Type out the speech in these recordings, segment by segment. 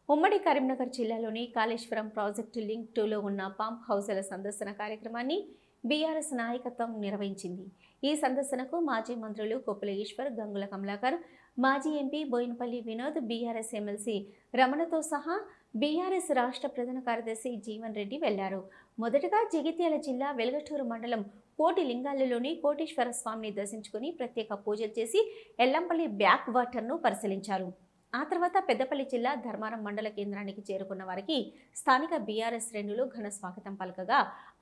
ఉమ్మడి కరీంనగర్ జిల్లాలోని Kaleshwaram project link 2లో ఉన్న పంప్ హౌస్ల సందర్శన కార్యక్రమాన్ని బీఆర్ఎస్ నాయకత్వం నిర్వహించింది. ఈ సందర్శనకు మాజీ మంత్రులు కొప్పుల ఈశ్వర్, గంగుల కమలాకర్, మాజీ MP Boinapally Vinod, BRS MLC రమణతో సహా బీఆర్ఎస్ రాష్ట్ర ప్రధాన కార్యదర్శి జీవన్ రెడ్డి వెళ్లారు. మొదటగా జగిత్యాల జిల్లా వెల్గటూరు మండలం కోటి లింగాలలోని కోటేశ్వర స్వామిని దర్శించుకుని ప్రత్యేక పూజలు చేసి ఎల్లంపల్లి బ్యాక్ వాటర్ను పరిశీలించారు. ఆ తర్వాత పెద్దపల్లి జిల్లా ధర్మారం మండల కేంద్రానికి చేరుకున్న వారికి స్థానిక బీఆర్ఎస్ శ్రేణులు ఘన స్వాగతం పలకగా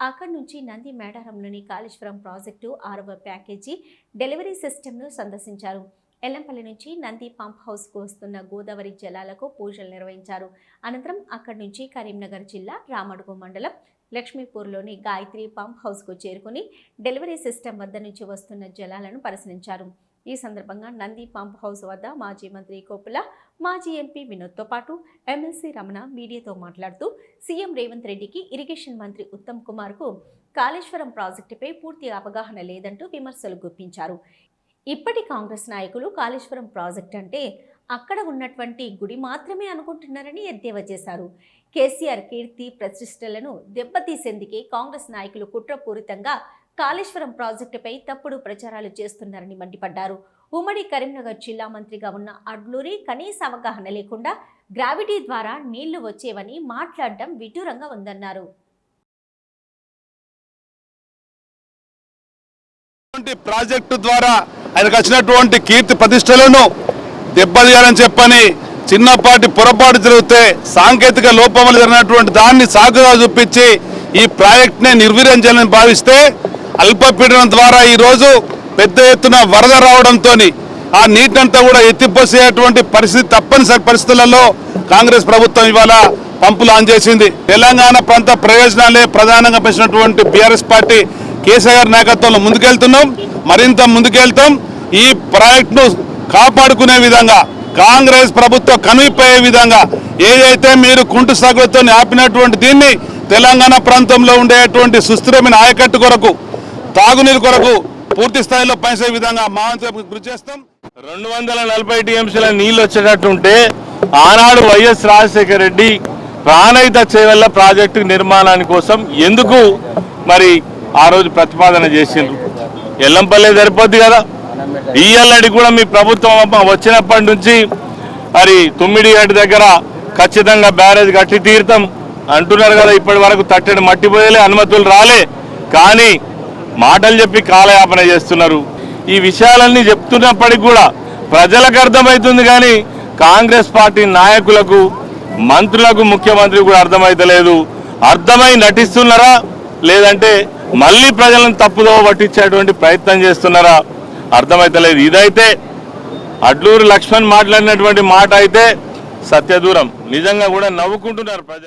అక్కడి నుంచి నంది మేడారంలోని కాళేశ్వరం ప్రాజెక్టు 6వ ప్యాకేజీ డెలివరీ సిస్టమ్ను సందర్శించారు. ఎల్లంపల్లి నుంచి నంది పంప్ హౌస్కు వస్తున్న గోదావరి జలాలకు పూజలు నిర్వహించారు. అనంతరం అక్కడి నుంచి కరీంనగర్ జిల్లా రామడుగు మండలం లక్ష్మీపూర్లోని గాయత్రి పంప్ హౌస్కు చేరుకుని డెలివరీ సిస్టమ్ వద్ద నుంచి వస్తున్న జలాలను పరిశీలించారు. ఈ సందర్భంగా నంది పంప్ హౌస్ వద్ద మాజీ మంత్రి కొప్పుల, మాజీ ఎంపీ వినోద్తో పాటు ఎమ్మెల్సీ రమణ మీడియాతో మాట్లాడుతూ సీఎం రేవంత్ రెడ్డికి ఇరిగేషన్ మంత్రి ఉత్తమ్ కుమార్కు కాళేశ్వరం ప్రాజెక్టుపై పూర్తి అవగాహన లేదంటూ విమర్శలు గుప్పించారు. ఇప్పటి కాంగ్రెస్ నాయకులు కాళేశ్వరం ప్రాజెక్టు అంటే అక్కడ ఉన్నటువంటి గుడి మాత్రమే అనుకుంటున్నారని ఎద్దేవా చేశారు. కేసీఆర్ కీర్తి ప్రతిష్టలను దెబ్బతీసేందుకే కాంగ్రెస్ నాయకులు కుట్రపూరితంగా కాళేశ్వరం ప్రాజెక్టుపై తప్పుడు ప్రచారాలు చేస్తున్నారని మండిపడ్డారు. ఉమ్మడి కరీంనగర్ జిల్లా మంత్రిగా ఉన్న అడ్లూరి కనీస అవగాహన లేకుండా గ్రావిటీ ద్వారా నీళ్లు వచ్చేవని మాట్లాడడం విడ్డూరంగా ఉందన్నారు. ప్రాజెక్టు ద్వారా ఆయనకు వచ్చినటువంటి కీర్తి ప్రతిష్టలను దెబ్బతీయాలని చెప్పని చిన్నపాటి పొరపాటు జరిగితే సాంకేతిక లోపం వల్ల జరిగినటువంటి దాన్ని సాగుగా చూపించి ఈ ప్రాజెక్టునే నిర్వీర్యం చేయాలని భావిస్తే అల్పపీడనం ద్వారా ఈరోజు పెద్ద ఎత్తున వరద రావడంతో ఆ నీటినంతా కూడా ఎత్తిపోసేటువంటి పరిస్థితి తప్పనిసరి పరిస్థితులలో కాంగ్రెస్ ప్రభుత్వం ఇవాళ పంపులు ఆన్ చేసింది. తెలంగాణ ప్రాంత ప్రయోజనాలే ప్రధానంగా పెంచినటువంటి బీఆర్ఎస్ పార్టీ కేసీఆర్ నాయకత్వంలో ముందుకెళ్తున్నాం, మరింత ముందుకెళ్తాం. ఈ ప్రాజెక్టును కాపాడుకునే విధంగా కాంగ్రెస్ ప్రభుత్వం కనువిపోయే విధంగా ఏదైతే మీరు కుంటు సాగులతో ఆపినటువంటి దీన్ని తెలంగాణ ప్రాంతంలో ఉండేటువంటి సుస్థిరమైన ఆయకట్టు కొరకు, తాగునీరు కొరకు పూర్తి స్థాయిలో పనిచేసే విధంగా మా కృషి చేస్తాం. 240 టీఎంసీల నీళ్లు వచ్చేటట్టుంటే ఆనాడు వైఎస్ రాజశేఖర రెడ్డి ప్రాణహిత చేవెళ్ల ప్రాజెక్టు నిర్మాణాని కోసం ఎందుకు మరి ఆ రోజు ప్రతిపాదన చేసిండ్రు? ఎల్లంపల్లి సరిపోద్ది కదా. ఈఎల్ఐడి కూడా మీ ప్రభుత్వం వచ్చినప్పటి నుంచి మరి తుమ్మిడిగడ్డ దగ్గర ఖచ్చితంగా బ్యారేజ్ కట్టి తీర్థం అంటున్నారు కదా. ఇప్పటి వరకు తట్టడి మట్టి పోయలే, అనుమతులు రాలే, కానీ మాటలు చెప్పి కాలయాపన చేస్తున్నారు. ఈ విషయాలన్నీ చెప్తున్నప్పటికి కూడా ప్రజలకు అర్థమవుతుంది, కానీ కాంగ్రెస్ పార్టీ నాయకులకు, మంత్రులకు, ముఖ్యమంత్రికి కూడా అర్థమైతలేదు. అర్థమై నటిస్తున్నారా లేదంటే మళ్ళీ ప్రజలను తప్పుదో పట్టించేటువంటి ప్రయత్నం చేస్తున్నారా అర్థమైతలేదు. ఇదైతే అడ్లూరు లక్ష్మణ్ మాట్లాడినటువంటి మాట అయితే సత్యదూరం. నిజంగా కూడా నవ్వుకుంటున్నారు ప్రజలు.